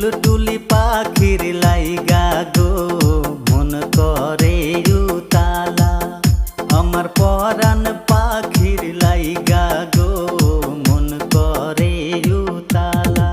টুলটুলি পাখির লাইগা গো মন করে উতালা। আমার পরাণ পাখির লাইগা গো মন করে উতালা।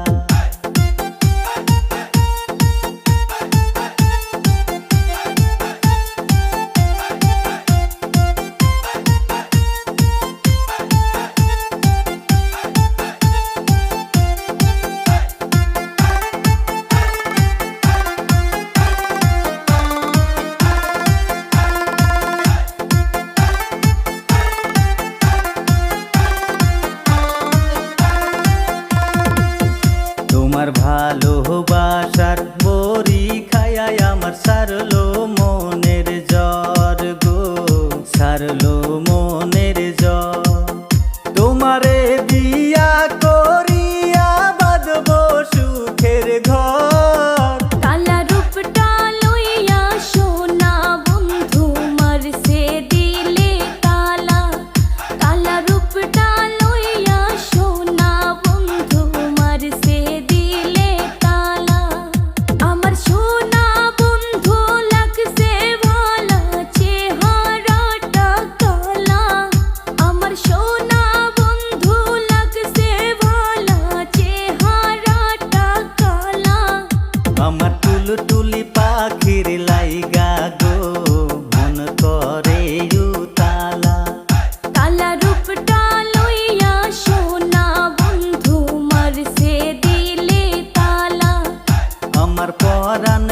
তোমার ভালোবাসার বড়ি খায়াই আমার সারলো মনের জ্বর গো, সারলো মনের জ্বর। তোমারে বিয়া করিয়া বাঁধবো সুখের ঘর। কালা রূপটা লইয়া সোনা বন্ধু মারছে দিলে তালা। কালা রূপটা লইয়া সোনা বন্ধু মারছে দিলে তালা। আমার সোনা বন্ধু লাগছে ভালা চেহারাটা কালা। আমার সোনা বন্ধু লাগছে ভালা চেহারাটা কালা। আমার টুলটুলি পাখির লাইগা গো মন করে উতালা। কালা রূপটা লইয়া সোনা বন্ধু মারছে দিলে তালা। আমার পরাণ